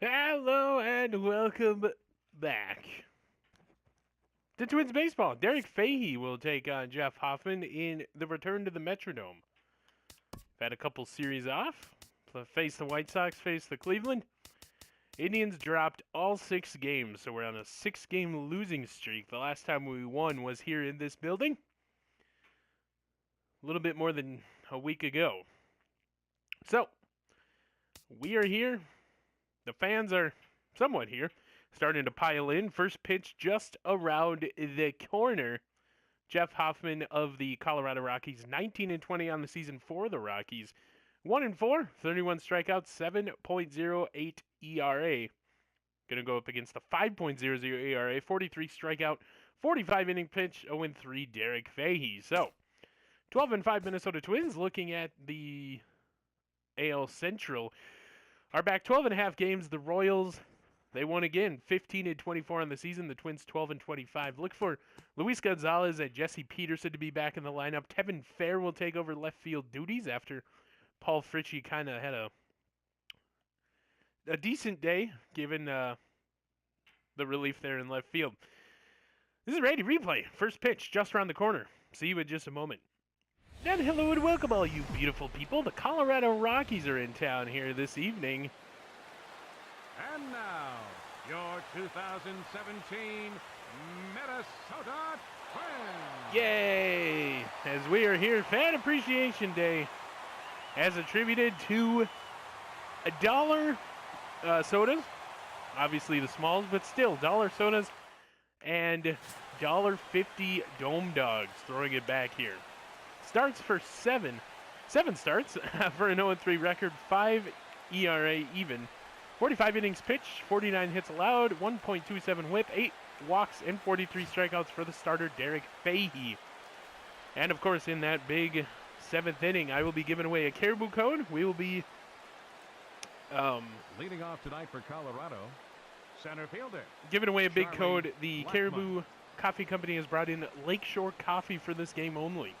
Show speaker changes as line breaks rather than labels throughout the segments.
Hello and welcome back to Twins Baseball. Derek Fahey will take on Jeff Hoffman in the return to the Metrodome. Had a couple series off. Face the White Sox, face the Cleveland. Indians dropped all 6 games, so we're on a 6-game losing streak. The last time we won was here in this building, a little bit more than a week ago. So, we are here. The fans are somewhat here, starting to pile in. First pitch just around the corner. Jeff Hoffman of the Colorado Rockies, 19-20 on the season for the Rockies. 1-4, 31 strikeouts, 7.08 ERA. Going to go up against the 5.00 ERA, 43 strikeout, 45 inning pitch, 0-3 Derek Fahey. So, 12-5 Minnesota Twins looking at the AL Central. Are back 12.5 games. The Royals, they won again, 15-24 on the season. The Twins 12-25. Look for Luis Gonzalez and Jesse Peterson to be back in the lineup. Tevin Fair will take over left field duties after Paul Fritchie kind of had a decent day, given the relief there in left field. This is ready replay. First pitch just around the corner. See you in just a moment. And hello and welcome all you beautiful people. The Colorado Rockies are in town here this evening.
And now, your 2017 Minnesota Twins.
Yay! As we are here, Fan Appreciation Day, as attributed to $1 sodas, obviously the smalls, but still $1 sodas, and $1.50 Dome Dogs, throwing it back here. Starts for 7 starts for an 0-3 record, 5 ERA even, 45 innings pitched, 49 hits allowed, 1.27 whip, 8 walks, and 43 strikeouts for the starter, Derek Fahey. And of course, in that big 7th inning, I will be giving away a Caribou code. We will be
leading off tonight for Colorado, center fielder,
giving away a big code. The Caribou Coffee Company has brought in Lakeshore Coffee for this game only.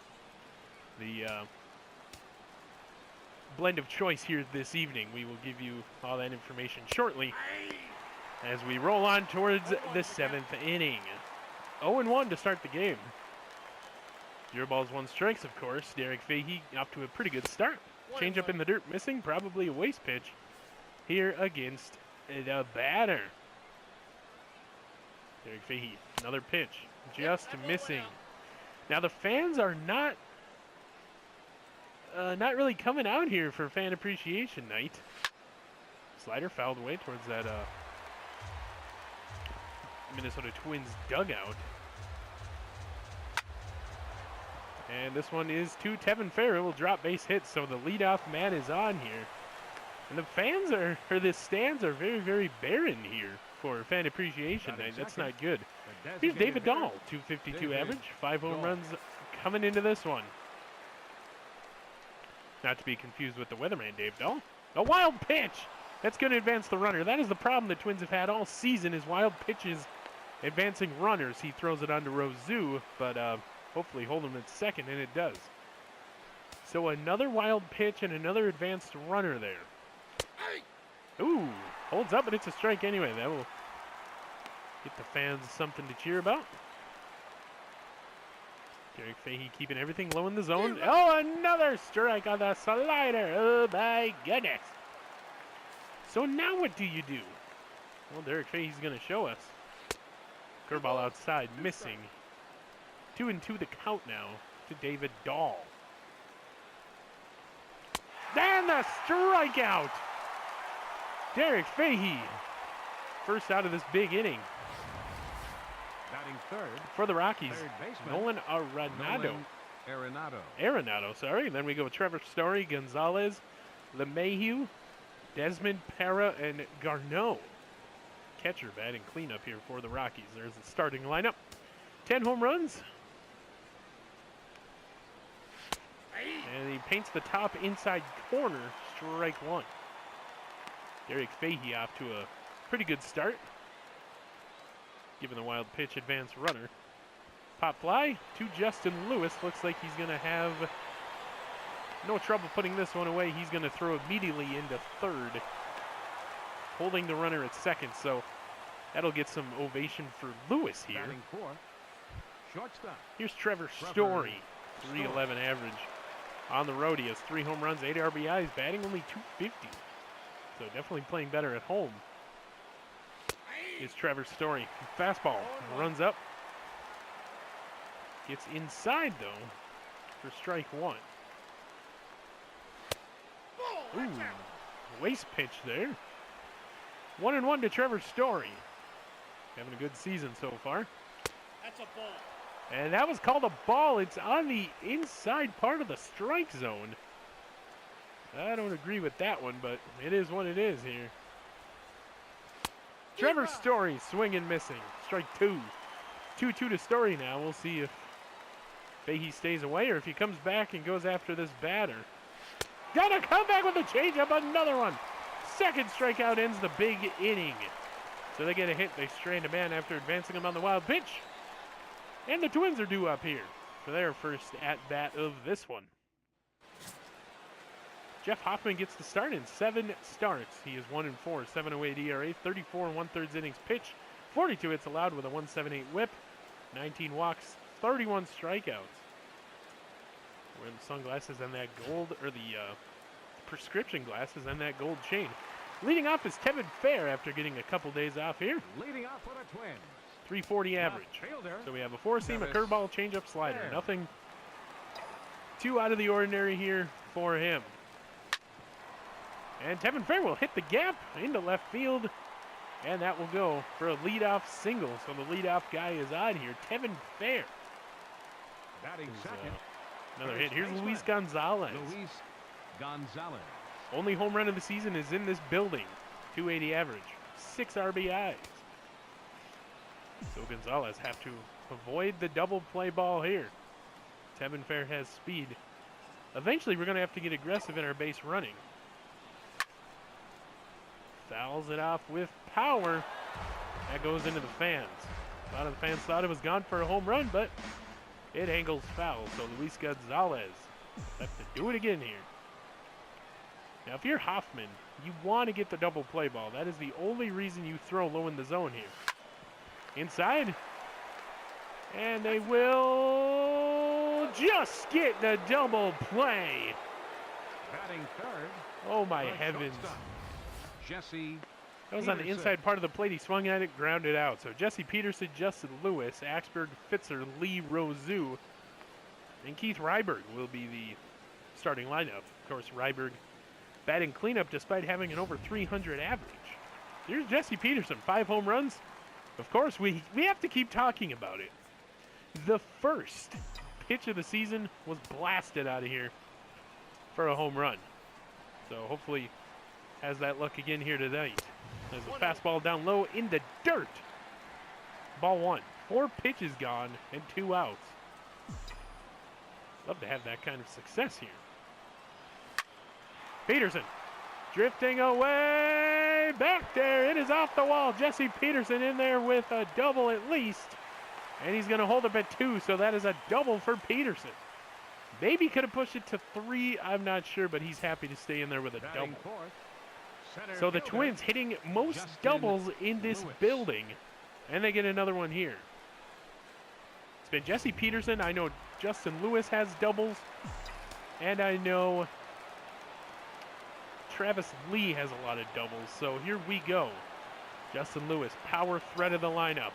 The blend of choice here this evening. We will give you all that information shortly as we roll on towards the 7th inning. 0-1 to start the game. 0 balls, 1 strikes, of course. Derek Fahey off to a pretty good start. Change up in the dirt missing, probably a waste pitch here against the batter. Derek Fahey, another pitch, just missing. Now the fans are not really coming out here for Fan Appreciation Night. Slider fouled away towards that Minnesota Twins dugout. And this one is to Tevin Fair. It will drop base hits, so the leadoff man is on here. And the fans the stands are very, very barren here for Fan Appreciation Night. That's not good. Here's David Dahl, 252 average, 5 home runs coming into this one. Not to be confused with the weatherman, Dave Dahl. A wild pitch! That's going to advance the runner. That is the problem the Twins have had all season, is wild pitches advancing runners. He throws it onto Rosu, but hopefully hold him at second, and it does. So another wild pitch and another advanced runner there. Ooh, holds up, but it's a strike anyway. That will get the fans something to cheer about. Derek Fahey keeping everything low in the zone. Oh, another strike on the slider. Oh, my goodness. So now what do you do? Well, Derek Fahey's going to show us. Curveball outside, missing. 2-2 the count now to David Dahl. And the strikeout. Derek Fahey, first out of this big inning.
batting third
For the Rockies,
third baseman,
Nolan Arenado.
Arenado.
Sorry. Then we go with Trevor Story, Gonzalez, LeMahieu, Desmond Parra, and Garneau. Catcher batting cleanup here for the Rockies. There's the starting lineup. 10 home runs. And he paints the top inside corner, strike one. Derek Fahey off to a pretty good start. Given the wild pitch, advance runner. Pop fly to Justin Lewis. Looks like he's going to have no trouble putting this one away. He's going to throw immediately into third. holding the runner at second, so that'll get some ovation for Lewis here.
Batting fourth, shortstop.
Here's Trevor Story, 311 average. On the road, he has 3 home runs, 8 RBIs, batting only .250. So definitely playing better at home. Is Trevor Story. Fastball runs up. Gets inside, though, for strike 1. Ooh, waste pitch there. 1-1 to Trevor Story. Having a good season so far.
That's a ball.
And that was called a ball. It's on the inside part of the strike zone. I don't agree with that one, but it is what it is here. Trevor Story, swing and missing. Strike 2. 2-2 to Story now. We'll see if Fahey stays away or if he comes back and goes after this batter. Gotta come back with a changeup, another one. Second strikeout ends the big inning. So they get a hit. They strand a man after advancing him on the wild pitch. And the Twins are due up here for their first at-bat of this one. Jeff Hoffman gets the start in 7 starts. He is 1-4, 7.08 ERA, 34 1/3 innings pitched, 42 hits allowed with a 1.78 WHIP, 19 walks, 31 strikeouts. Wearing the sunglasses and that gold, or the prescription glasses and that gold chain. Leading off is Tevin Fair after getting a couple days off here.
Leading off for the Twins.
340 average.
Fielder.
So we have a four-seam, a curveball, changeup, slider.
Fair.
Nothing too out of the ordinary here for him. And Tevin Fair will hit the gap into left field, and that will go for a leadoff single. So the leadoff guy is on here, Tevin Fair.
Batting second.
Another hit. Here's Luis Gonzalez.
Luis Gonzalez.
Only home run of the season is in this building. 280 average, 6 RBIs. So Gonzalez have to avoid the double play ball here. Tevin Fair has speed. Eventually, we're going to have to get aggressive in our base running. Fouls it off with power. That goes into the fans. A lot of the fans thought it was gone for a home run, but it angles foul. So Luis Gonzalez have to do it again here. Now, if you're Hoffman, you want to get the double play ball. That is the only reason you throw low in the zone here. Inside. And they will just get the double play.
Batting third.
Oh, my
the
heavens.
shortstop, Jesse
That was on the
Peterson.
inside part of the plate. He swung at it, grounded out. So Jesse Peterson, Justin Lewis, Axberg, Fitzer, Lee, Rosu, and Keith Ryberg will be the starting lineup. Of course, Ryberg batting cleanup despite having an over 300 average. Here's Jesse Peterson, 5 home runs. Of course, we have to keep talking about it. The first pitch of the season was blasted out of here for a home run. So hopefully has that luck again here tonight. There's a fastball down low in the dirt. Ball 1. 4 pitches gone and 2 outs. Love to have that kind of success here. Peterson drifting away. Back there. It is off the wall. Jesse Peterson in there with a double at least. And he's going to hold up at 2, so that is a double for Peterson. Maybe could have pushed it to 3. I'm not sure, but he's happy to stay in there with a
Batting
double.
fourth, center
So the
fielder,
Twins hitting most
Justin
doubles in this
Lewis.
building, and they get another one here. It's been Jesse Peterson. I know Justin Lewis has doubles, and I know Travis Lee has a lot of doubles. So here we go. Justin Lewis, power threat of the lineup.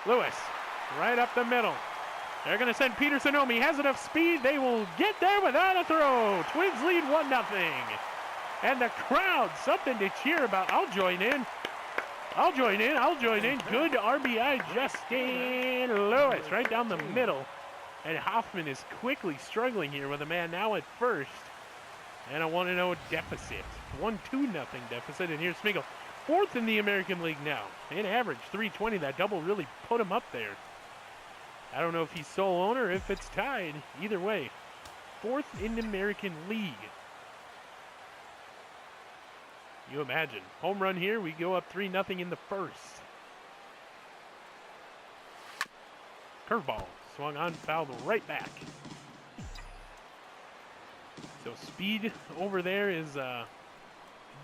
Lewis, right up the middle. They're going to send Peterson home. He has enough speed. They will get there without a throw. Twins lead 1-0. And the crowd, something to cheer about. I'll join in. I'll join in. Good RBI, Justin Lewis, right down the middle. And Hoffman is quickly struggling here with a man now at first. And a 1-0 deficit. 1-2-0 deficit. And here's Smeagol. 4th in the American League now. In average, 320. That double really put him up there. I don't know if he's sole owner or if it's tied. Either way, 4th in the American League. You imagine. Home run here. We go up 3-0 in the first. Curveball. Swung on, fouled right back. So speed over there is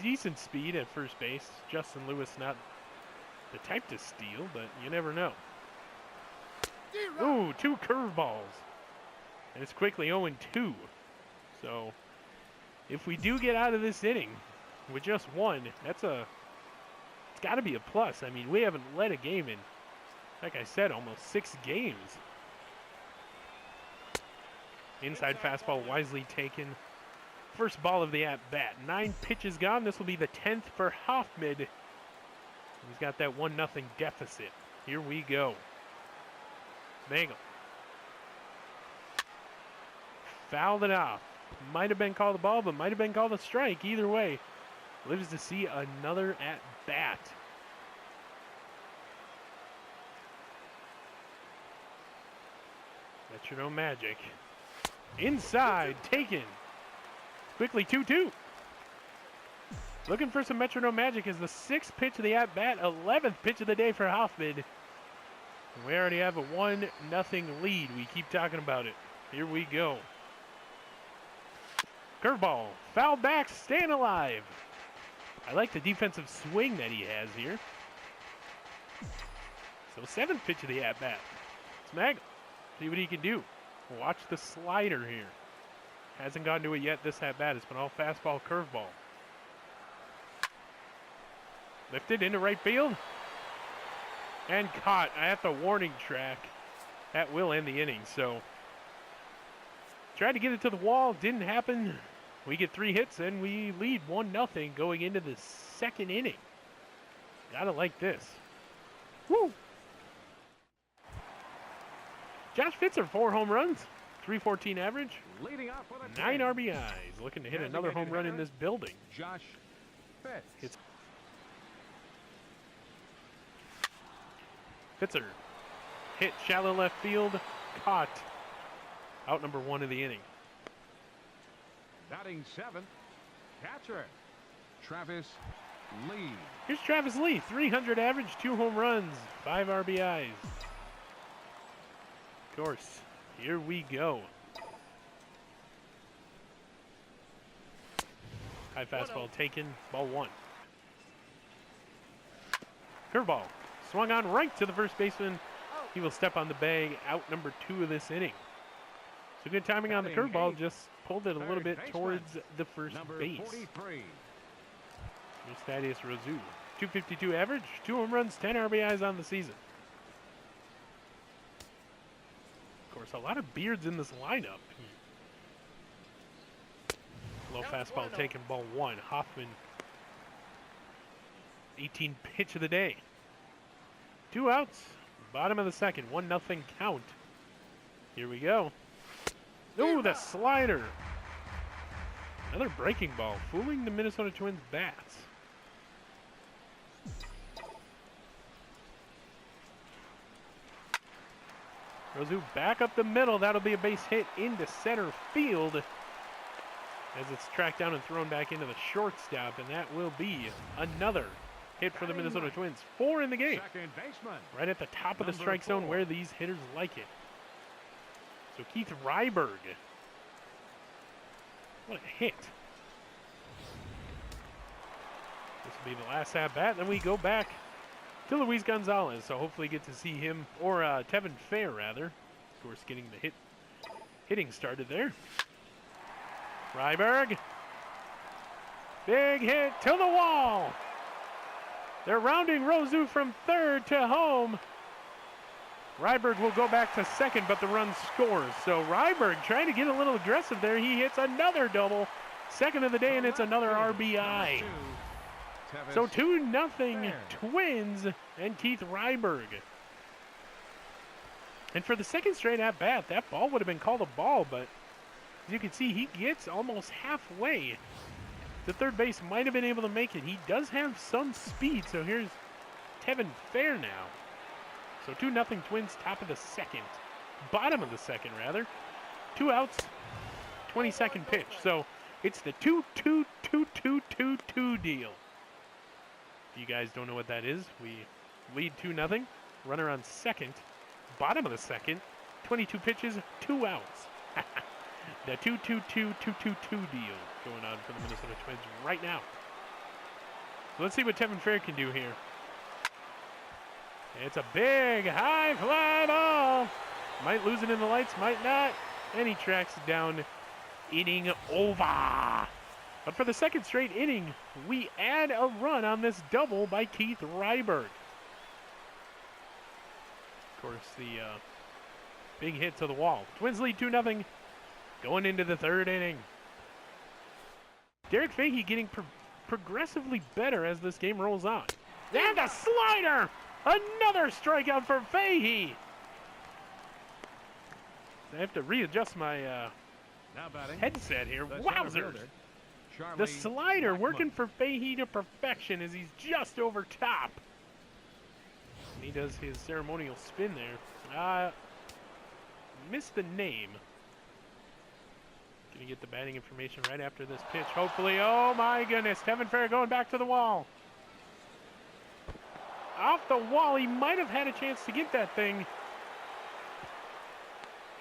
decent speed at first base. Justin Lewis not the type to steal, but you never know. Ooh, 2 curveballs. And it's quickly 0-2. So if we do get out of this inning with just 1, it's got to be a plus. I mean, we haven't led a game in, like I said, almost 6 games. Inside fastball wisely taken. First ball of the at-bat. 9 pitches gone. This will be the 10th for Hoffman. He's got that 1-0 deficit. Here we go. Bagel. Fouled it off. Might have been called a ball, but might have been called a strike. Either way, lives to see another at-bat. Metronome Magic. Inside, taken. Quickly 2-2. Looking for some Metronome Magic as the 6th pitch of the at-bat, 11th pitch of the day for Hoffman. And we already have a 1-0 lead. We keep talking about it. Here we go. Curveball, foul back, staying alive. I like the defensive swing that he has here. So 7th pitch of the at-bat. Smag, see what he can do. Watch the slider here. Hasn't gotten to it yet this at-bat. It's been all fastball, curveball. Lifted into right field. And caught at the warning track. That will end the inning. So tried to get it to the wall. Didn't happen. We get 3 hits and we lead 1-0 going into the 2nd inning. Gotta like this. Woo! Josh Fitzer, 4 home runs, 314 average,
Leading off with a
9 RBIs. Looking to hit another home run in this building.
Josh Fitz.
Fitzer hit shallow left field, caught. Out number 1 of the inning.
Batting 7th, catcher Travis Lee.
Here's Travis Lee, 300 average, 2 home runs, 5 RBIs. Of course, here we go. High fastball taken, ball 1. Curveball, swung on right to the first baseman. He will step on the bag, out number 2 of this inning. So good timing on the curveball, just pulled it a little bit towards the first base.
43.
Here's Thaddeus Rozu. 252 average, 2 home runs, 10 RBIs on the season. Of course, a lot of beards in this lineup. Low fastball taken, ball 1. Hoffman, 18 pitch of the day. 2 outs, bottom of the 2nd, 1-0 count. Here we go. Ooh, the slider. Another breaking ball, fooling the Minnesota Twins bats. Rozu back up the middle. That'll be a base hit into center field as it's tracked down and thrown back into the shortstop, and that will be another hit for the Minnesota Twins. 4 in the game.
Second baseman.
Right at the top of the strike zone where these hitters like it. So Keith Ryberg. What a hit. This will be the last at-bat. Then we go back to Luis Gonzalez. So hopefully get to see him, or Tevin Fair rather. Of course, getting the hitting started there. Ryberg. Big hit to the wall. They're rounding Rozu from 3rd to home. Ryberg will go back to 2nd, but the run scores. So Ryberg trying to get a little aggressive there. He hits another double. 2nd of the day, and it's another RBI. So 2-0 Twins and Keith Ryberg. And for the 2nd straight at bat, that ball would have been called a ball, but as you can see, he gets almost halfway. The third base might have been able to make it. He does have some speed, so here's Tevin Fair now. So 2-0 Twins, top of the 2nd. Bottom of the 2nd, rather. 2 outs, 22nd pitch. So it's the 2-2-2-2-2-2 deal. If you guys don't know what that is, we lead 2-0. Runner on 2nd. Bottom of the 2nd. 22 pitches, 2 outs. The 2-2-2-2-2-2 deal going on for the Minnesota Twins right now. So let's see what Tevin Fair can do here. It's a big high fly ball. Might lose it in the lights, might not. And he tracks it down. Inning over. But for the second straight inning, we add a run on this double by Keith Ryberg. Of course, the big hit to the wall. Twins lead 2-0 going into the third inning. Derek Fahey getting progressively better as this game rolls on. And a slider! Another strikeout for Fahey! I have to readjust my headset here. Wowzers! The slider working for Fahey to perfection as he's just over top. And he does his ceremonial spin there. Missed the name. Gonna get the batting information right after this pitch, hopefully. Oh my goodness, Tevin Fair going back to the wall. Off the wall, he might have had a chance to get that thing.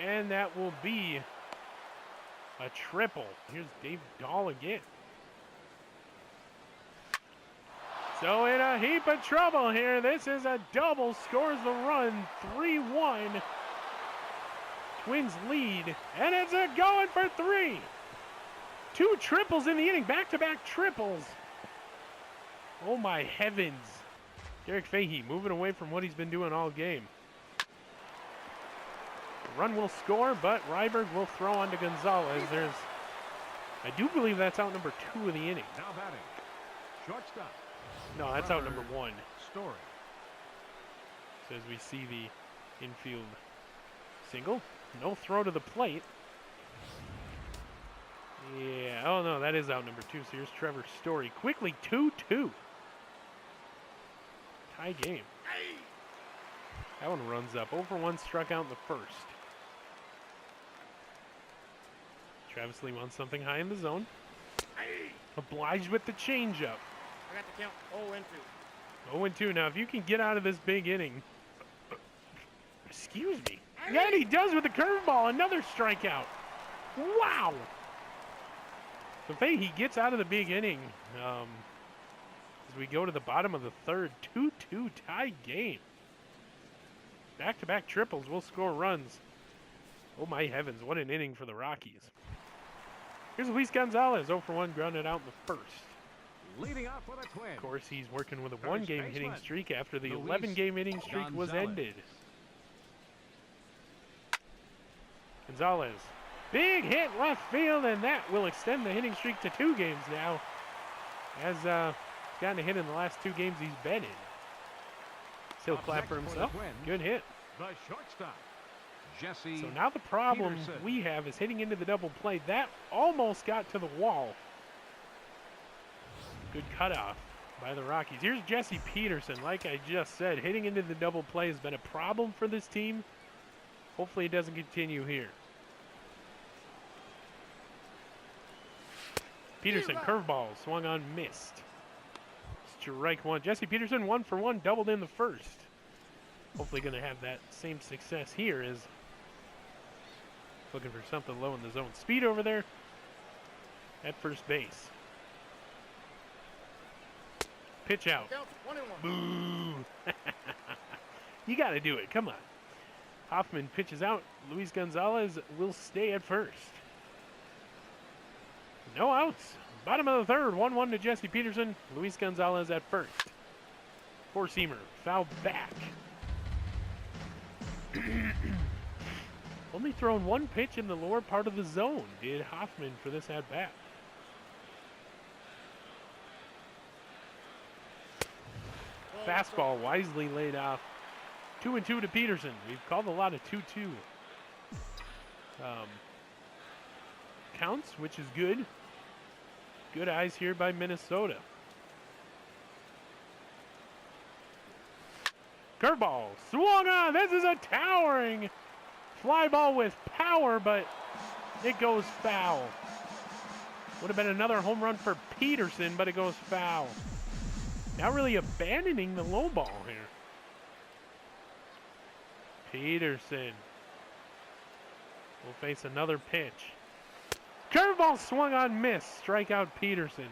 And that will be a triple. Here's Dave Dahl again. So in a heap of trouble here. This is a double, scores the run, 3-1. Twins lead, and it's a going for 3. 2 triples in the inning, back-to-back triples. Oh my heavens. Derek Fahey moving away from what he's been doing all game. The run will score, but Ryberg will throw on to Gonzalez. I do believe that's out number 2 of the inning.
Now batting, shortstop.
No, that's out number 1.
Story.
So as we see the infield single. No throw to the plate. Yeah, oh no, that is out number 2. So here's Trevor Story. Quickly 2-2. Tie game. That one runs up. 0-for-1 struck out in the first. Travis Lee wants something high in the zone. Obliged with the changeup.
I got the count 0-2.
0-2. Now, if you can get out of this big inning. Excuse me. Yeah, he does with the curveball. Another strikeout. Wow. So Fahey gets out of the big inning. As we go to the bottom of the third, 2-2 tie game. Back-to-back triples will score runs. Oh my heavens, what an inning for the Rockies. Here's Luis Gonzalez, 0-for-1, grounded out in the first.
Leading off for the Twins.
Of course, he's working with a 1-game hitting streak after the 11-game hitting streak was ended. Gonzalez, big hit left field, and that will extend the hitting streak to 2 games now. As he's gotten a hit in the last 2 games he's been in. Still clap for himself. Good hit.
The shortstop, Jesse.
So now the problem
Peterson.
we have is hitting into the double play. That almost got to the wall. Good cutoff by the Rockies. Here's Jesse Peterson. Like I just said, hitting into the double play has been a problem for this team. Hopefully it doesn't continue here. Peterson, curveball, swung on, missed. Strike 1. Jesse Peterson, 1-for-1, doubled in the first. Hopefully going to have that same success here as looking for something low in the zone. Speed over there at first base. Pitch out.
Count 1-1.
Boo. You got to do it. Come on. Hoffman pitches out. Luis Gonzalez will stay at first. No outs. Bottom of the third. 1-1 to Jesse Peterson. Luis Gonzalez at first. Four-seamer. Foul back. Only thrown 1 pitch in the lower part of the zone did Hoffman for this at-bat. Fastball wisely laid off. 2-2 to Peterson. We've called a lot of 2-2 counts, which is good. Good eyes here by Minnesota. Curveball swung on. This is a towering fly ball with power, but it goes foul. Would have been another home run for Peterson, but it goes foul. Now really abandoning the low ball here. Peterson will face another pitch. Curveball swung on, miss. Strikeout Peterson.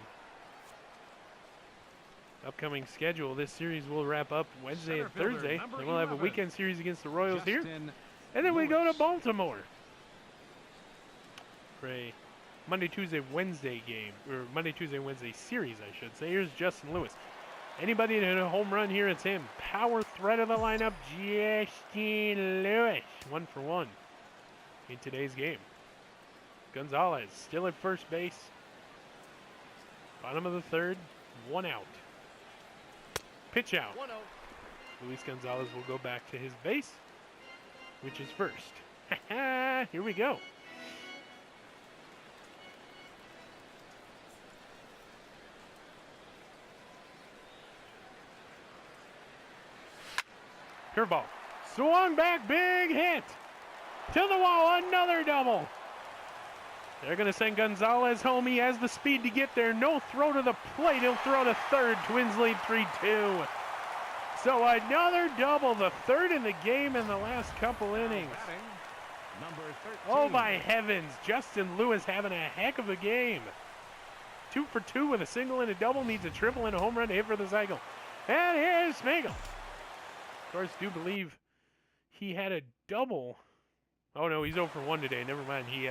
upcoming schedule. This series will wrap up Wednesday and
Center fielder,
Thursday.
number
Then we'll have a
11,
weekend series against the Royals here.
Justin
And then we go to
Lewis.
Baltimore for a Monday, Tuesday, Wednesday game. Or Monday, Tuesday, Wednesday series, I should say. Here's Justin Lewis. Anybody that hit a home run here, it's him. Power threat of the lineup, Justin Lewis. 1 for 1 in today's game. Gonzalez still at first base. Bottom of the third, 1 out. Pitch out.
1-0.
Luis Gonzalez will go back to his base, which is first. Here we go. Curveball. Swung back, big hit. To the wall, another double. They're going to send Gonzalez home. He has the speed to get there. No throw to the plate. He'll throw to third. Twins lead 3-2. So another double, the third in the game in the last couple innings.
Batting, number 13.
Oh, my heavens. Justin Lewis having a heck of a game. 2 for 2 with a single and a double. Needs a triple and a home run to hit for the cycle. And here's Smigel. Of course, do believe he had a double. Oh, no, he's 0 for 1 today. Never mind. He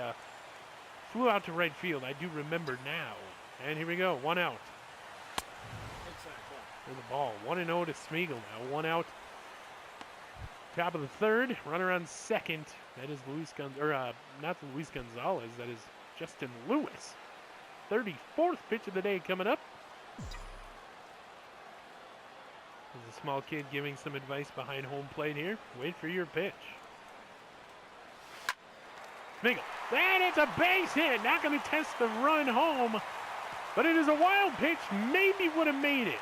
flew out to right field. I do remember now. And here we go. 1 out. There's the ball. 1-0 to Smigel now. 1 out. Top of the third. Runner on second. That is not Luis Gonzalez. That is Justin Lewis. 34th pitch of the day coming up. There's a small kid giving some advice behind home plate here. Wait for your pitch. Smigel. And it's a base hit. Not going to test the run home. But it is a wild pitch. Maybe would have made it.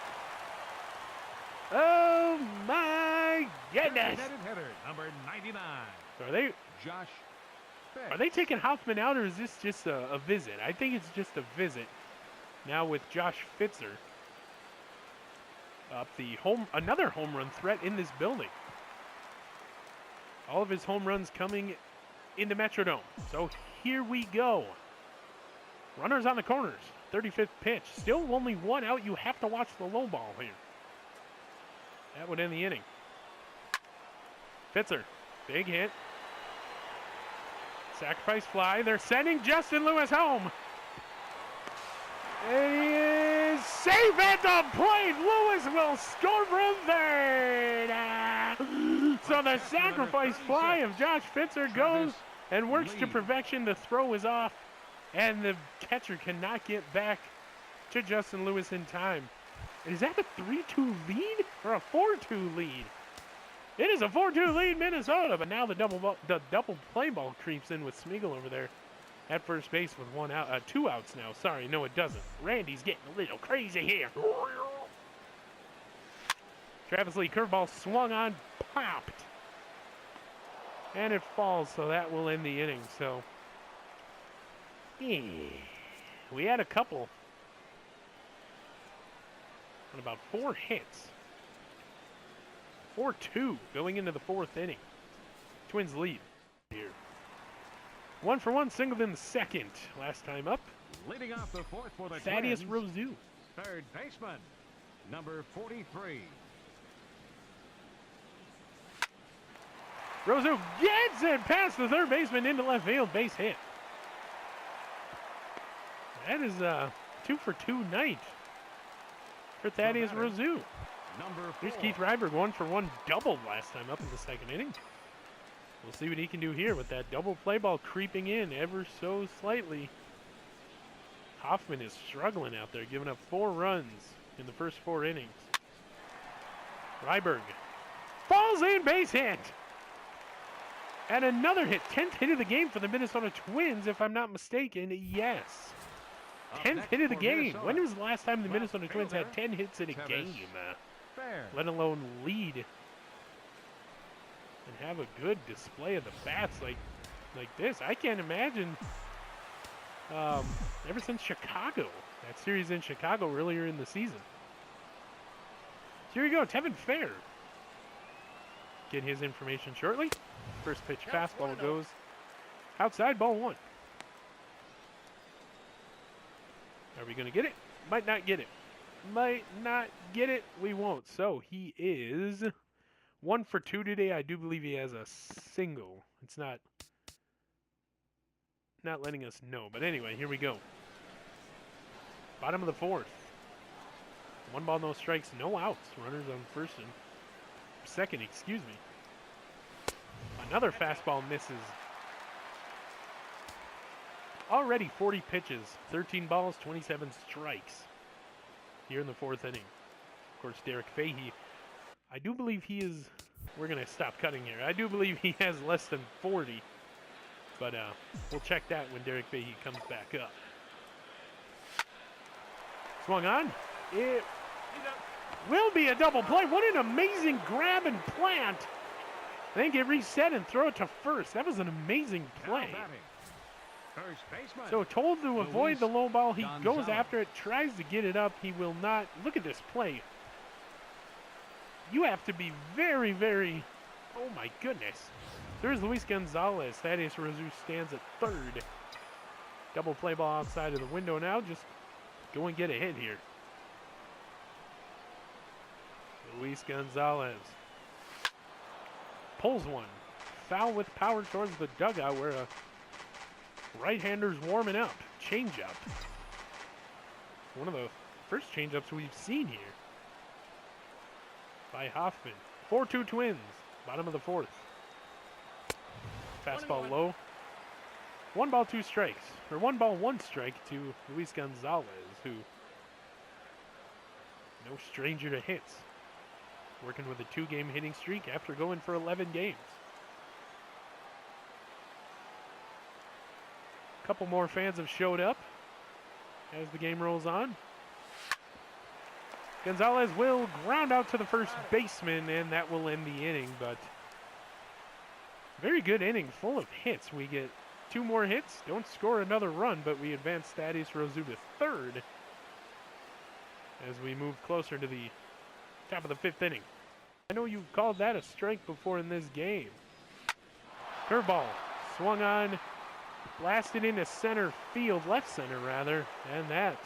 Oh my goodness!
Designated hitter, number 99.
Are
Josh
they taking Hoffman out, or is this just a visit? I think it's just a visit. Now with Josh Fitzer up another home run threat in this building. All of his home runs coming in the Metrodome. So here we go. Runners on the corners. 35th pitch. Still only 1 out. You have to watch the low ball here. That would end the inning. Fitzer, big hit. Sacrifice fly. They're sending Justin Lewis home. And he is safe at the plate. Lewis will score from third. So the sacrifice fly of Josh Fitzer goes and works to perfection. The throw is off, and the catcher cannot get back to Justin Lewis in time. Is that a 3-2 lead or a 4-2 lead? It is a 4-2 lead, Minnesota. But now the double play ball creeps in with Smigel over there at first base with 1 out, 2 outs now. Sorry, no, it doesn't. Randy's getting a little crazy here. Travis Lee curveball swung on, popped, and it falls. So that will end the inning. So we had a couple. On about 4 hits. 4-2 going into the 4th inning. Twins lead here. 1 for 1 singled in the second. Last time up.
leading off the 4th for the
Thaddeus
Twins.
Rosu.
Third baseman, number 43.
Rosu gets it past the third baseman into left field. Base hit. That is a 2 for 2 night for Thaddeus Rosu.
Number 4.
Here's Keith Ryberg, 1 for 1 doubled last time up in the second inning. We'll see what he can do here with that double play ball creeping in ever so slightly. Hoffman is struggling out there, giving up 4 runs in the first 4 innings. Ryberg falls in, base hit. And another hit, 10th hit of the game for the Minnesota Twins, if I'm not mistaken. Yes. 10th hit of the game.
Minnesota.
When was the last time the Minnesota
Left
Twins had
fielder,
10 hits in a
Tevis
game?
Fair.
Let alone lead and have a good display of the bats like this. I can't imagine ever since Chicago, that series in Chicago earlier in the season. So here we go, Tevin Fair. Get his information shortly. First pitch fastball goes outside, ball 1. Are we going to get it? Might not get it. might not get it. We won't. So he is 1 for 2 today. I do believe he has a single. It's not letting us know. But anyway, here we go. Bottom of the 4th. 1 ball, no strikes, no outs. Runners on first and second, excuse me. Another fastball misses. Already 40 pitches, 13 balls, 27 strikes here in the 4th inning. Of course, Derek Fahey, I do believe he is, we're going to stop cutting here. I do believe he has less than 40, but we'll check that when Derek Fahey comes back up. Swung on. It will be a double play. What an amazing grab and plant. Then get reset and throw it to first. That was an amazing play.
First baseman.
So told to avoid the low ball. He
Gonzalez.
goes after it, tries to get it up. He will not. Look at this play. You have to be very, very, oh my goodness. There's Luis Gonzalez. Thaddeus Rozu stands at third. Double play ball outside of the window now. Just go and get a hit here. Luis Gonzalez pulls one. Foul with power towards the dugout where a right-hander's warming up. Change-up. One of the first change-ups we've seen here by Hoffman. 4-2 Twins. Bottom of the 4th. Fastball low. 1 ball, 2 strikes. Or 1 ball, 1 strike to Luis Gonzalez, who no stranger to hits. Working with a 2-game hitting streak after going for 11 games. A couple more fans have showed up as the game rolls on. Gonzalez will ground out to the first baseman, and that will end the inning, but very good inning, full of hits. We get 2 more hits, don't score another run, but we advance Thaddeus Rozu to third as we move closer to the top of the 5th inning. I know you've called that a strike before in this game. Curveball swung on, blasted into center field, left center rather, and that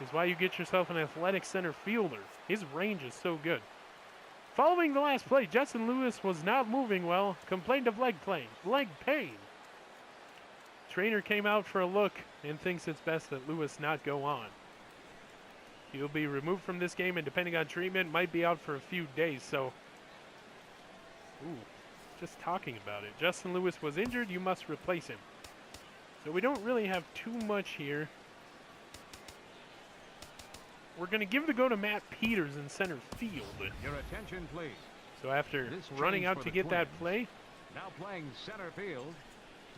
is why you get yourself an athletic center fielder. His range is so good. Following the last play, Justin Lewis was not moving well, complained of leg pain. Trainer came out for a look and thinks it's best that Lewis not go on. He'll be removed from this game and depending on treatment, might be out for a few days, so just talking about it. Justin Lewis was injured, you must replace him. So we don't really have too much here. We're going to give the go to Matt Peters in center field.
Your attention, please.
So after
This
running
change
out
for
to
the
get that
Twins.
play,
Now playing center field,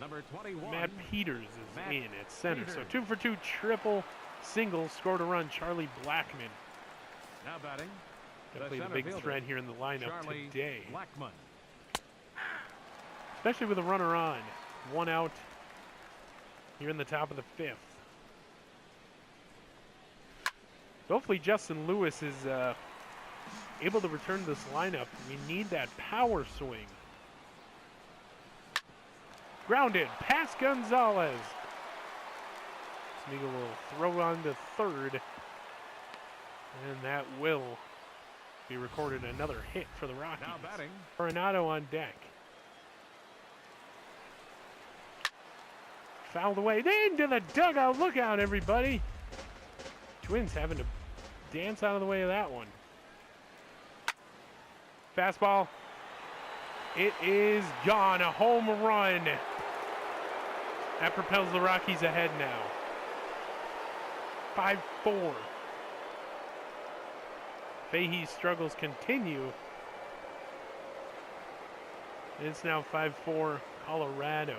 number 21.
Matt Peters is
Matt
in at center. So
Peters.
2 for 2 triple single, scored a run, Charlie Blackman.
Now batting,
Definitely the
center
big
fielder,
threat here in the lineup
Charlie
today.
Blackman.
Especially with a runner on. 1 out here in the top of the 5th. So hopefully Justin Lewis is able to return to this lineup. We need that power swing. Grounded, past Gonzalez. Smeagol will throw on to third. And that will be recorded another hit for the Rockies.
Now batting,
Arenado on deck. Fouled away into the dugout. Look out, everybody. Twins having to dance out of the way of that one. Fastball. It is gone. A home run. That propels the Rockies ahead now. 5-4. Fahey's struggles continue. It's now 5-4 Colorado.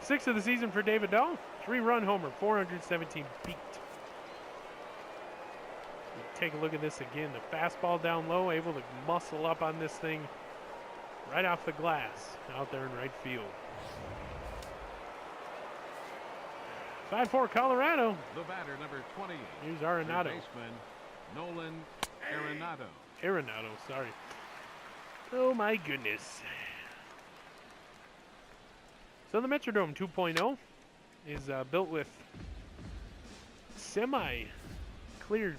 6th of the season for David Dahl. 3-run homer, 417 feet. Take a look at this again. The fastball down low, able to muscle up on this thing right off the glass out there in right field. 5-4 Colorado.
the batter, number 20.
Here's
Third
Arenado.
baseman, Nolan Arenado.
Arenado, sorry. Oh my goodness. So the Metrodome 2.0 is built with semi-clear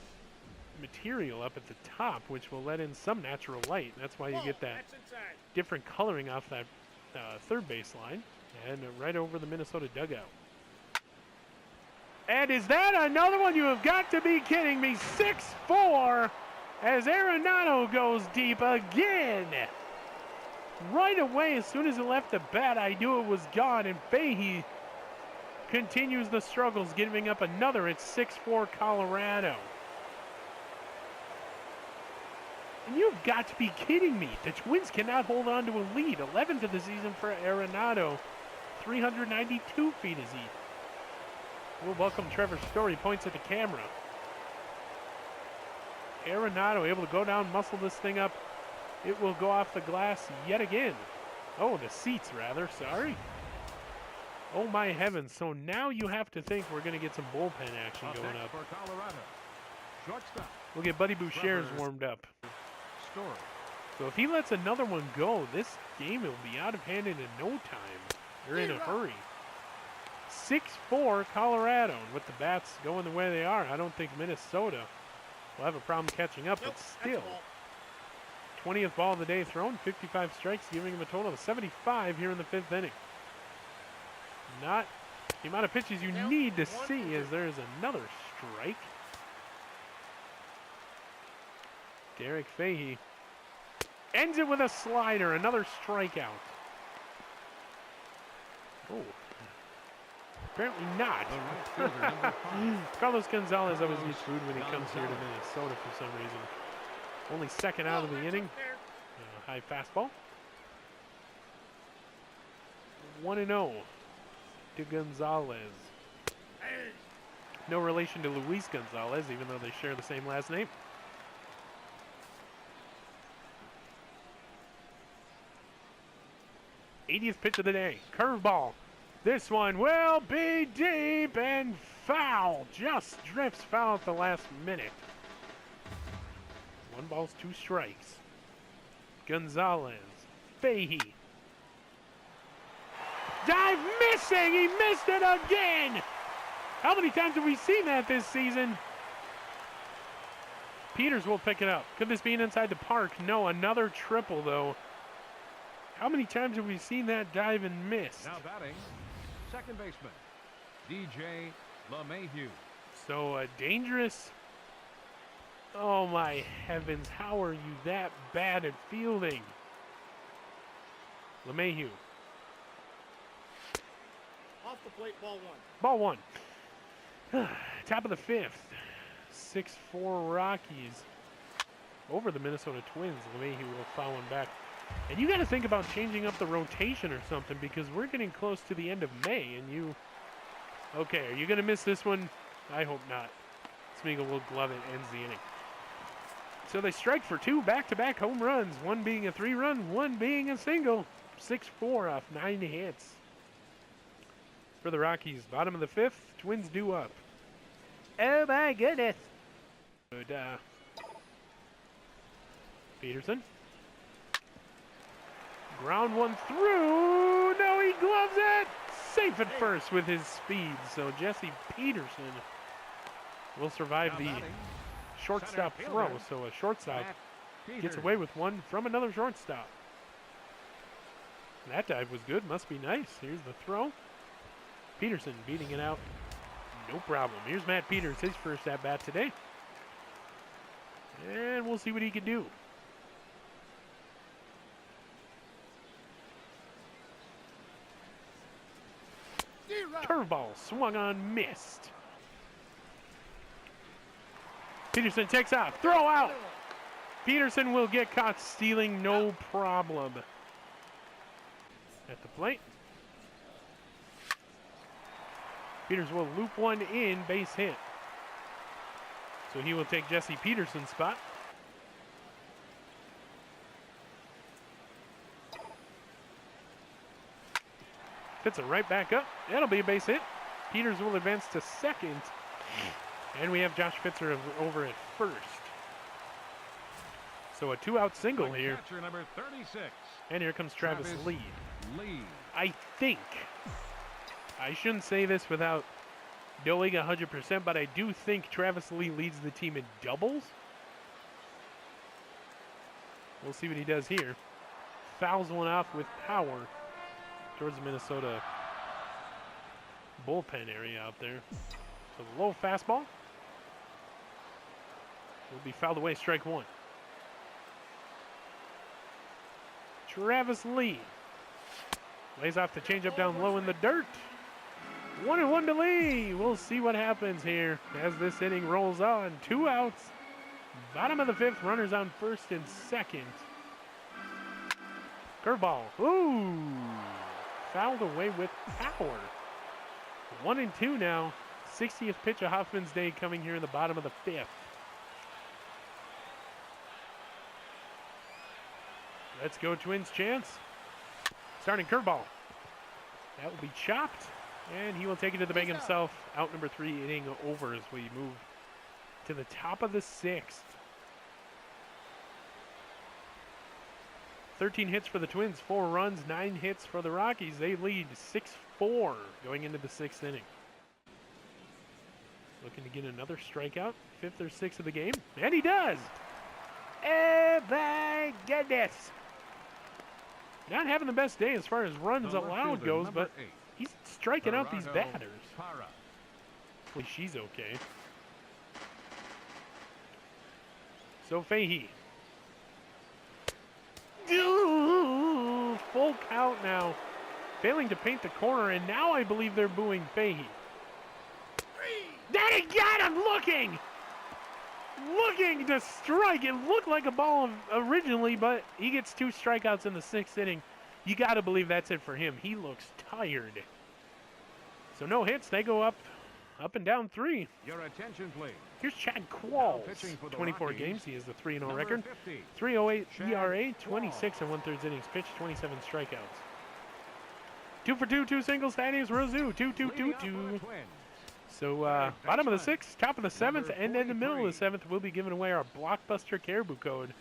material up at the top, which will let in some natural light. That's why you get that
That's inside.
different coloring off that third baseline and right over the Minnesota dugout. And is that another one? You have got to be kidding me. 6-4 as Arenado goes deep again. Right away, as soon as it left the bat, I knew it was gone, and Fahey continues the struggles, giving up another. It's 6-4 Colorado. And you've got to be kidding me. The Twins cannot hold on to a lead. 11th of the season for Arenado. 392 feet is he. We'll welcome Trevor Story, points at the camera. Arenado able to go down, muscle this thing up. It will go off the glass yet again. Oh, the seats rather, sorry. Oh my heavens, so now you have to think we're going to get some bullpen action going up.
For Colorado. Shortstop.
We'll get Buddy Boucher's warmed up.
Story.
So if he lets another one go, this game will be out of hand in no time. They're in a hurry. 6-4 Colorado. And with the bats going the way they are, I don't think Minnesota will have a problem catching up,
Nope,
but
that's
still.
a ball.
20th ball of the day thrown, 55 strikes, giving him a total of 75 here in the 5th inning. Not the amount of pitches you
Now,
need to
1
see
for
as there is another strike. Derek Fahey ends it with a slider, another strikeout. Oh, apparently not.
The right fielder, number 5.
Carlos Gonzalez always gets food when he comes here to Minnesota for some reason. Only second out of the
That's
inning.
up there.
High fastball. 1-0 to Gonzalez.
Hey.
No relation to Luis Gonzalez, even though they share the same last name. '80th pitch of the day. Curveball. This one will be deep and foul. Just drifts foul at the last minute. 1 ball, 2 strikes. Gonzalez. Fahey. Dive missing! He missed it again! How many times have we seen that this season? Peters will pick it up. Could this be an inside the park? No, another triple though. How many times have we seen that dive and missed?
Now batting, second baseman, DJ LeMahieu.
So dangerous. Oh my heavens, how are you that bad at fielding? LeMahieu.
Off the plate, ball 1.
Ball 1. Top of the 5th. 6-4 Rockies over the Minnesota Twins. LeMahieu will foul one back. And you got to think about changing up the rotation or something because we're getting close to the end of May and you... Okay, are you going to miss this one? I hope not. Smeagol will glove it, ends the inning. So they strike for 2 back-to-back home runs, one being a 3-run, one being a single. 6-4 off 9 hits. For the Rockies, bottom of the 5th, Twins due up. Oh my goodness. Good, Peterson. Ground one through. No, he gloves it. Safe at first with his speed. So Jesse Peterson will survive the shortstop throw. So a shortstop gets away with one from another shortstop. That dive was good. Must be nice. Here's the throw. Peterson beating it out. No problem. Here's Matt Peters, his first at-bat today. And we'll see what he can do. Curveball swung on, missed. Peterson takes off. Throw out. Peterson will get caught stealing, no problem. At the plate. Peters will loop one in, base hit. So he will take Jesse Peterson's spot. Fits it right back up. That'll be a base hit. Peters will advance to second. And we have Josh Fitzer over at first. So a 2-out single here.
Catcher number 36.
And here comes Travis Lee.
Lee.
I think, I shouldn't say this without going 100%, but I do think Travis Lee leads the team in doubles. We'll see what he does here. Fouls one off with power towards the Minnesota bullpen area out there. So the low fastball will be fouled away, strike one. Travis Lee lays off the changeup down low in the dirt. 1-1 to Lee. We'll see what happens here as this inning rolls on. 2 outs. Bottom of the 5th, runners on first and second. Curveball. Ooh. Fouled away with power. 1-2 now. 60th pitch of Hoffman's day coming here in the bottom of the 5th. Let's go Twins chance. Starting curveball. That will be chopped, and he will take it to the bank himself. Out number 3, inning over as we move to the top of the 6th. 13 hits for the Twins, 4 runs, 9 hits for the Rockies. They lead 6-4 going into the 6th inning. Looking to get another strikeout, 5th or 6th of the game, and he does. Oh my goodness. Not having the best day as far as runs allowed goes, but he's striking out these batters. Hopefully she's okay. So Fahey. Full count now. Failing to paint the corner, and now I believe they're booing Fahey. That he got him looking! Looking to strike. It looked like a ball originally, but he gets 2 strikeouts in the 6th inning. You got to believe that's it for him. He looks tired. So no hits. They go up and down 3.
Your attention, please.
Here's Chad Qualls. 24
Rockies,
games. He has the 3-0 record.
50.
3.08
Chad
ERA, 26 and 1/3 innings pitched, 27 strikeouts. 2 for 2, 2 singles. Thaddeus Rozu, 2-2-2-2. So bottom of the 6th, top of the 7th, and in the middle of the 7th, we'll be giving away our blockbuster Caribou code.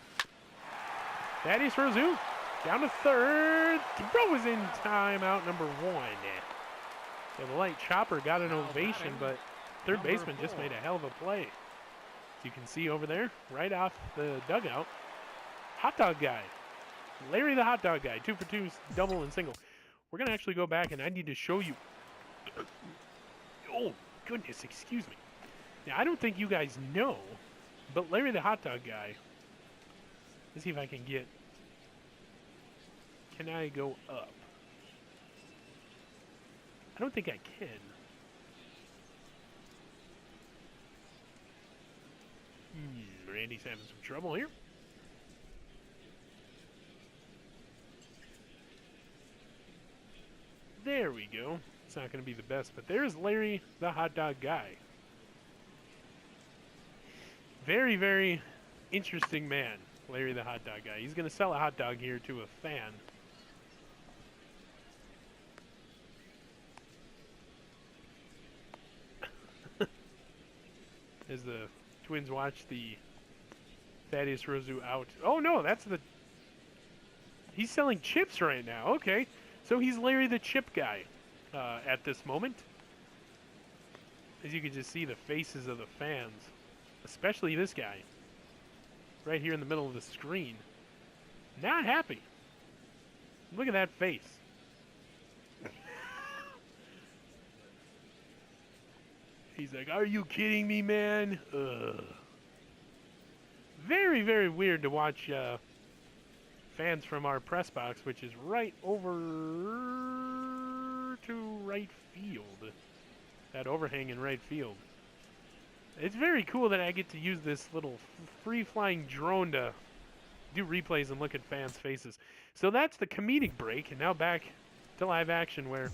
Thaddeus Rozu down to 3rd. Throw is in time, out number 1. So the light chopper got an ovation, but third baseman just made a hell of a play. As you can see over there, right off the dugout, hot dog guy. Larry the hot dog guy, 2 for 2, double and single. We're going to actually go back, and I need to show you. Oh, goodness, excuse me. Now, I don't think you guys know, but Larry the hot dog guy, let's see if I can get, can I go up? I don't think I can. Randy's having some trouble here. There we go. It's not going to be the best, but there's Larry the hot dog guy. Very, very interesting man, Larry the hot dog guy. He's going to sell a hot dog here to a fan. As the Twins watch the Thaddeus Rozu out. Oh no, that's the... He's selling chips right now. Okay, so he's Larry the chip guy at this moment. As you can just see the faces of the fans, especially this guy, right here in the middle of the screen. Not happy. Look at that face. He's like, are you kidding me, man? Ugh. Very, very weird to watch fans from our press box, which is right over to right field. That overhang in right field. It's very cool that I get to use this little free-flying drone to do replays and look at fans' faces. So that's the comedic break, and now back to live action where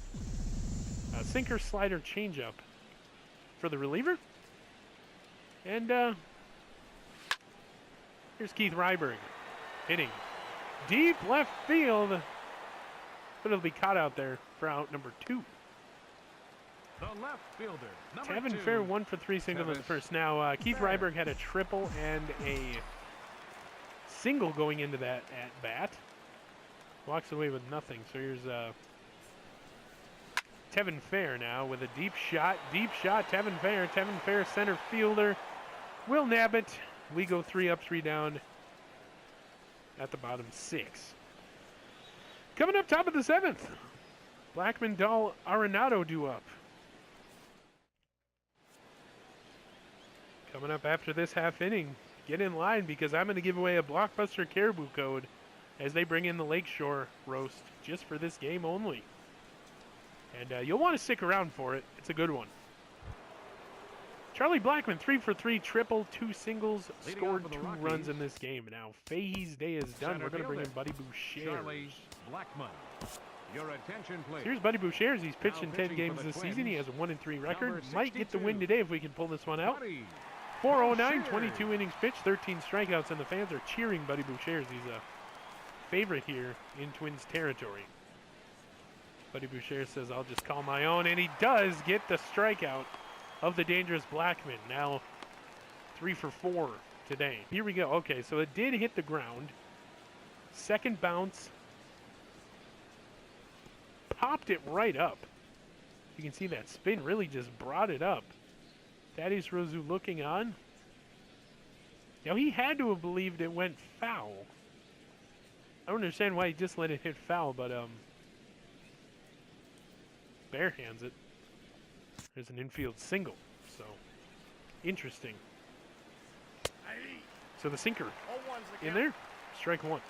a sinker, slider, changeup for the reliever. And here's Keith Ryberg hitting deep left field, but it'll be caught out there for out number 2.
The left fielder, number
Tevin
2.
Fair 1 for 3 single in the first. Now Keith Ryberg had a triple and a single going into that at bat. Walks away with nothing. So here's Tevin Fair now with a deep shot. Tevin Fair, center fielder. Will nab it. We go 3 up, 3 down at the bottom 6. Coming up top of the 7th, Blackman, Dahl, Arenado due up. Coming up after this half inning, get in line because I'm going to give away a Blockbuster Caribou code as they bring in the Lakeshore roast just for this game only. And you'll want to stick around for it. It's a good one. Charlie Blackman, 3 for 3, triple, 2 singles, scored 2 runs in this game. Now Fahey's day is done. We're going to bring in Buddy Boucher.
Charlie Blackman. Your attention, please.
Here's Buddy Boucher. He's pitched in 10 games this season. He has a 1-3 record. Might get the win today if we can pull this one out. 409, 22 innings pitched, 13 strikeouts, and the fans are cheering Buddy Boucher. He's a favorite here in Twins territory. Buddy Boucher says, I'll just call my own, and he does get the strikeout of the dangerous Blackman. Now 3 for 4 today. Here we go. Okay, so it did hit the ground. Second bounce. Popped it right up. You can see that spin really just brought it up. Thaddeus Rozu looking on. Now he had to have believed it went foul. I don't understand why he just let it hit foul, but bare hands it. There's an infield single, so interesting. So the sinker in there, strike 1.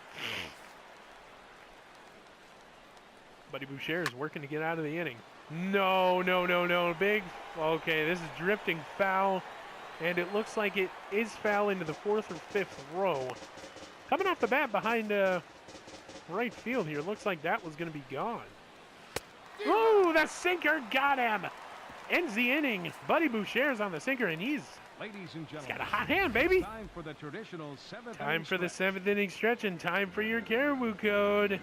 Buddy Boucher is working to get out of the inning. No, big. Okay, this is drifting foul, and it looks like it is foul into the 4th or 5th row. Coming off the bat behind right field here, looks like that was going to be gone. Ooh, the sinker got him. Ends the inning. Buddy Boucher's on the sinker, and he's got a hot hand, baby.
Time for the traditional 7th
Time for the 7th inning stretch, and time for your Caribou code.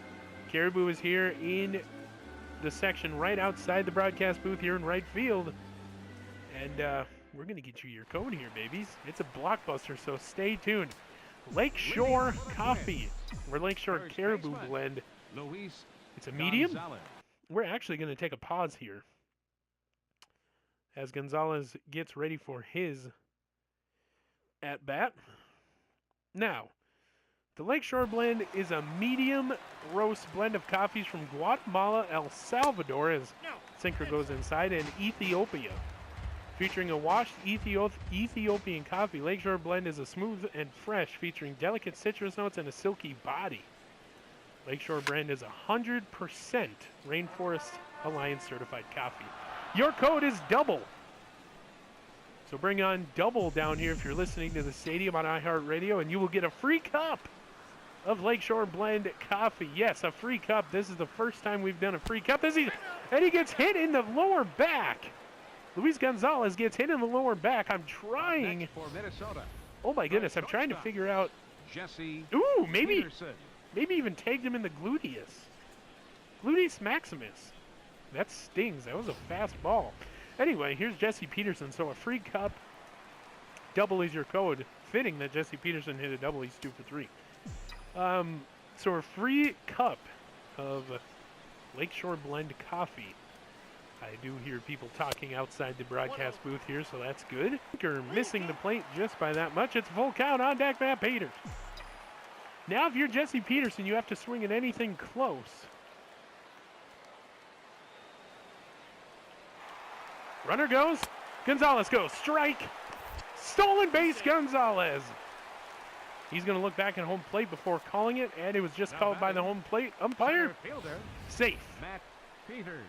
Caribou is here in the section right outside the broadcast booth here in right field. And we're going to get you your code here, babies. It's a blockbuster, so stay tuned. Lakeshore Coffee, or Lakeshore Caribou Blend. It's a medium. We're actually going to take a pause here as Gonzalez gets ready for his at-bat. Now, the Lakeshore Blend is a medium roast blend of coffees from Guatemala, El Salvador, as sinker goes inside, and Ethiopia. Featuring a washed Ethiopian coffee, Lakeshore Blend is a smooth and fresh, featuring delicate citrus notes and a silky body. Lakeshore Blend is 100% Rainforest Alliance certified coffee. Your code is double. So bring on double down here if you're listening to the stadium on iHeartRadio, and you will get a free cup of Lakeshore Blend coffee. Yes, a free cup. This is the first time we've done a free cup. And he gets hit in the lower back. Luis Gonzalez gets hit in the lower back. I'm trying.
For Minnesota.
Oh my goodness, I'm trying to figure out.
Jesse
Ooh, maybe
Peterson.
even tagged him in the gluteus. Gluteus maximus. That stings. That was a fast ball. Anyway, here's Jesse Peterson. So a free cup. Double is your code. Fitting that Jesse Peterson hit a double. He's 2 for 3. So a free cup of Lakeshore Blend coffee. I do hear people talking outside the broadcast booth here, so that's good. Missing the plate just by that much. It's a full count on deck, Matt Peters. Now, if you're Jesse Peterson, you have to swing at anything close. Runner goes. Gonzalez goes. Strike. Stolen base, Gonzalez. He's going to look back at home plate before calling it, and it was just called by the home plate umpire. Safe.
Matt Peters.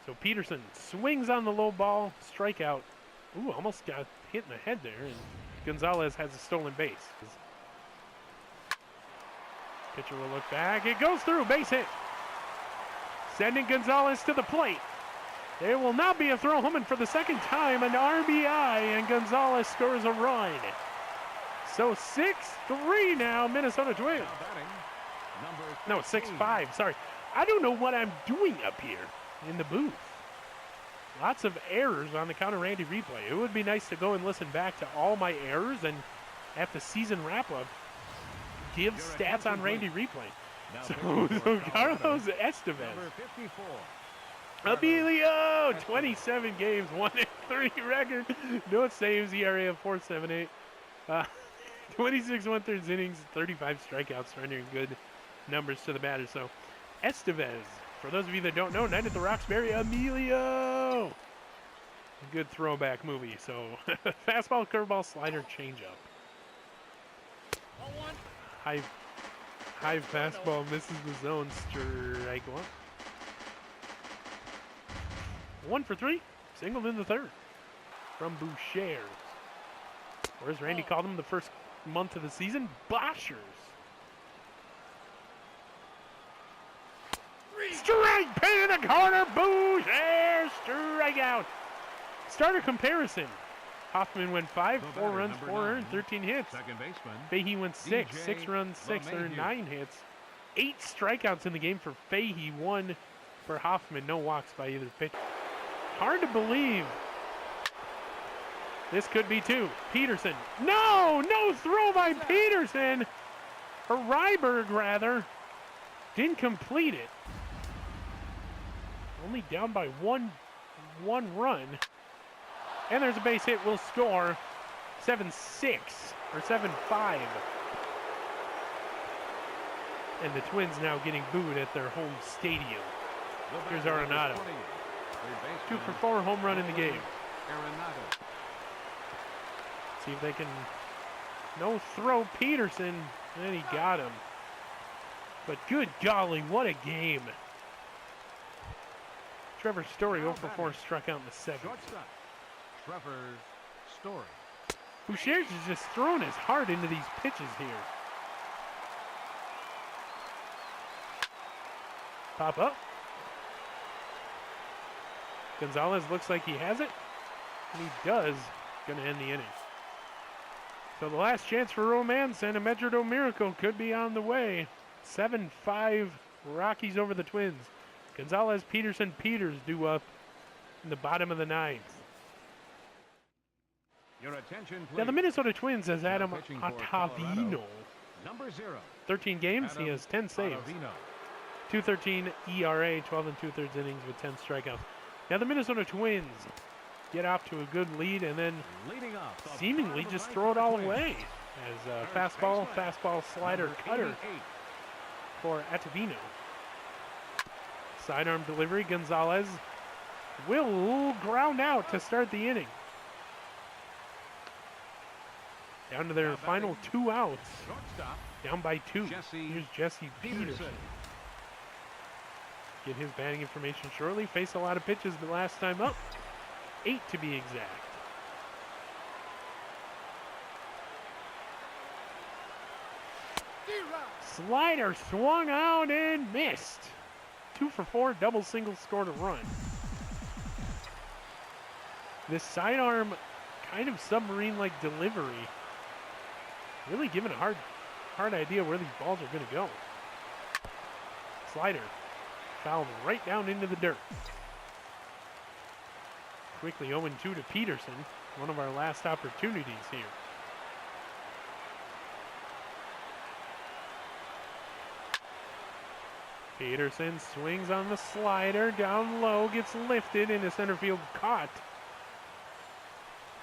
So Peterson swings on the low ball, strikeout. Ooh, almost got hit in the head there, and Gonzalez has a stolen base. Pitcher will look back. It goes through, base hit. Sending Gonzalez to the plate. There will not be a throw home, and for the second time, an RBI, and Gonzalez scores a run. So 6-3 now, Minnesota Twins. No, 6-5, sorry. I don't know what I'm doing up here in the booth. Lots of errors on the Counter Randy replay. It would be nice to go and listen back to all my errors, and at the season wrap-up, give stats on Randy replay. So Carlos Estevez Emilio, 27 games, 1-3 record, no saves, ERA of 4.78. 26 1/3 innings, 35 strikeouts, rendering good numbers to the batter. So, Estevez, for those of you that don't know, Night at the Roxbury, Emilio. Good throwback movie. So, fastball, curveball, slider, changeup.
Ball one.
High fastball misses the zone. Strike one. 1 for 3. Singled in the third from Bouchers. Or as Randy called them the first month of the season, Boshers. Strike, pin in the corner, Bouchers, strikeout. Starter comparison. Hoffman went 5, 4 runs, 4 earned, 13 hits.
Second baseman.
Fahey went 6,
DJ
6 runs, 6 earned,
LeMahieu.
9 hits. 8 strikeouts in the game for Fahey, 1 for Hoffman. No walks by either pitcher. Hard to believe this could be 2. Peterson. No throw by Peterson. Or Ryberg, rather. Didn't complete it. Only down by one run. And there's a base hit. We'll score 7-6 or 7-5. And the Twins now getting booed at their home stadium. Here's Arenado. 2 for 4, home run in the game. See if they can no throw Peterson. And he got him. But good golly, what a game. Trevor Story 0 for 4 struck out in the 7th.
Shortstop. Trevor Story.
Bouchers is just throwing his heart into these pitches here. Pop up. Gonzalez looks like he has it. And he does. Going to end the inning. So the last chance for romance and a Metro miracle could be on the way. 7-5 Rockies over the Twins. Gonzalez, Peterson, Peters due up in the bottom of the 9th.
Your attention, please.
Now the Minnesota Twins has Adam
pitching for
Ottavino.
Colorado. Number 0.
13 games, he
Adam
has 10 saves.
Ottavino.
2.13 ERA, 12 2/3 innings with 10 strikeouts. Now the Minnesota Twins get off to a good lead and then
Leading off the
seemingly
bottom
just
of
throw it all
ninth
away. As fastball, slider,
Number
cutter
88.
for Ottavino. Sidearm delivery, Gonzalez will ground out to start the inning. Down to their
Now
final
batting.
2 outs.
Shortstop.
Down by 2.
Jesse
Here's Jesse Peterson.
Peterson.
Get his batting information shortly. Faced a lot of pitches the last time up. 8 to be exact. Slider swung out and missed. 2 for 4, double single, scored a run. This sidearm kind of submarine-like delivery. Really giving a hard idea where these balls are going to go. Slider fouled right down into the dirt. Quickly 0-2 to Peterson. One of our last opportunities here. Peterson swings on the slider, down low, gets lifted into center field, caught.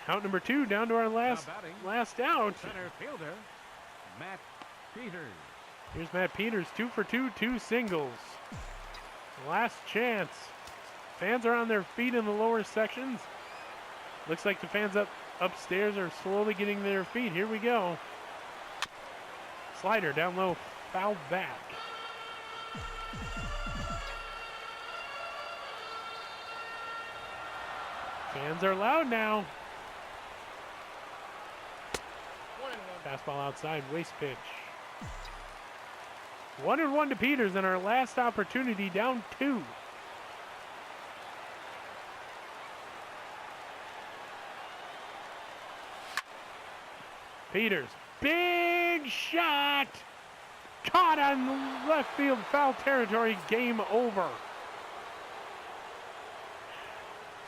Out number 2, down to our last out.
Center fielder, Matt Peters.
Here's Matt Peters, 2 for 2, 2 singles. Last chance. Fans are on their feet in the lower sections. Looks like the fans upstairs are slowly getting their feet. Here we go. Slider down low, fouled back. Fans are loud now.
1-1.
Fastball outside, waste pitch. 1-1 to Peters in our last opportunity, down 2. Peters, big shot! Caught on left field, foul territory, game over.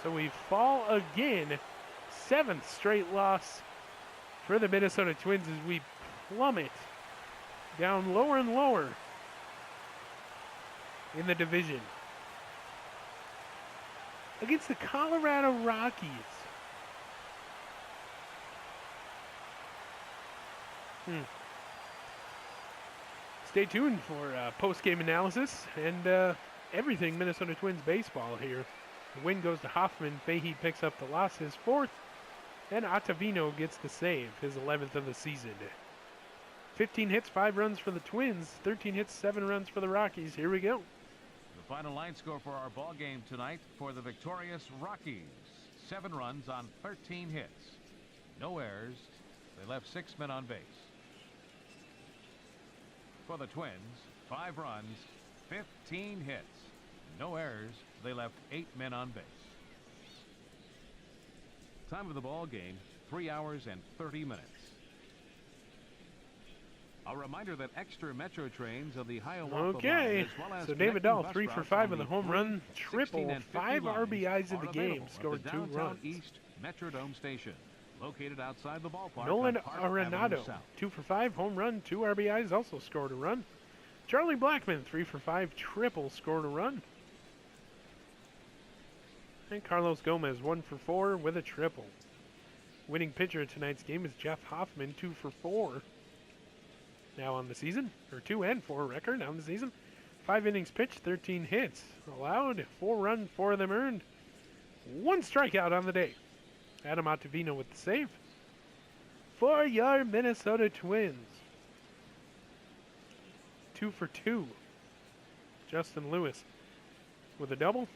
So we fall again. 7th straight loss for the Minnesota Twins as we plummet down lower and lower in the division. against the Colorado Rockies. Stay tuned for post-game analysis and everything Minnesota Twins baseball here. The win goes to Hoffman. Fahey picks up the loss, his 4th. And Ottavino gets the save, his 11th of the season. 15 hits, 5 runs for the Twins. 13 hits, 7 runs for the Rockies. Here we go.
The final line score for our ball game tonight for the victorious Rockies. 7 runs on 13 hits. No errors. They left 6 men on base. For the Twins, 5 runs, 15 hits. No errors. They left 8 men on base. Time of the ball game, 3 hours and 30 minutes. A reminder that extra metro trains of the Hiawatha
Okay,
line, as well as
so David Dahl,
connecting
3
bus
for
routes
5
on
with a
the
home
3,
run,
16,
triple,
and 50
5
lines
RBIs in
are
the game,
available at
scored
the
2
Downtown
runs.
East Metrodome Station, located outside the ballpark.
Nolan
on Park Avenue
Arenado,
South.
2 for 5, home run, 2 RBIs, also scored a run. Charlie Blackmon, 3 for 5, triple, scored a run. And Carlos Gomez, 1 for 4 with a triple. Winning pitcher of tonight's game is Jeff Hoffman, 2 for 4. Now on the season, or 2-4 record on the season. 5 innings pitched, 13 hits allowed, 4 runs, 4 of them earned. 1 strikeout on the day. Adam Ottavino with the save. For your Minnesota Twins. 2 for 2. Justin Lewis with a double.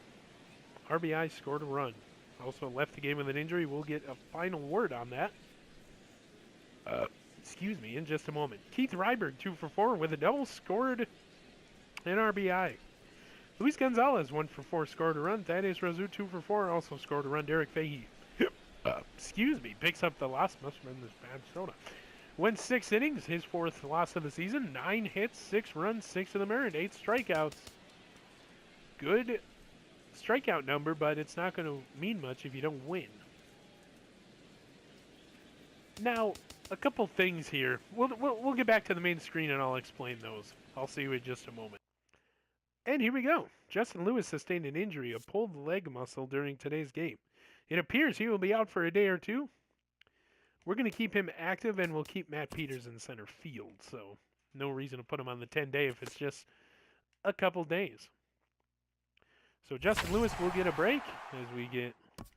RBI, scored a run. Also left the game with an injury. We'll get a final word on that. Excuse me, in just a moment. Keith Ryberg, 2 for 4 with a double, scored an RBI. Luis Gonzalez, 1 for 4, scored a run. Thaddeus Rozu, 2 for 4, also scored a run. Derek Fahey, excuse me, picks up the loss. Must have been this bad soda. Went 6 innings, his 4th loss of the season. 9 hits, 6 runs, 6 of them earned, 8 strikeouts. Good strikeout number, but it's not going to mean much if you don't win. Now, a couple things here. We'll get back to the main screen and I'll explain those. I'll see you in just a moment. And here we go. Justin Lewis sustained an injury, a pulled leg muscle during today's game. It appears he will be out for a day or 2. We're going to keep him active and we'll keep Matt Peters in center field. So no reason to put him on the 10-day if it's just a couple days. So Justin Lewis will get a break as we get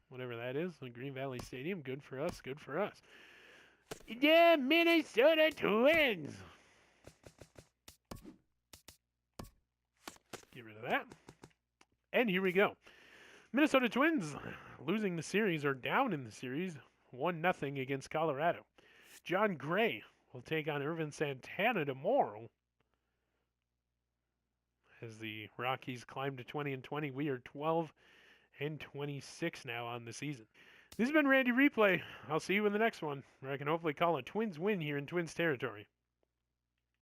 whatever that is, the Green Valley Stadium. Good for us, good for us. Yeah, Minnesota Twins. Get rid of that. And here we go. Minnesota Twins losing the series, or down in the series, 1-0 against Colorado. John Gray will take on Irvin Santana tomorrow as the Rockies climb to 20-20. We are 12-26 now on the season. This has been Randy Replay. I'll see you in the next one, where I can hopefully call a Twins win here in Twins territory.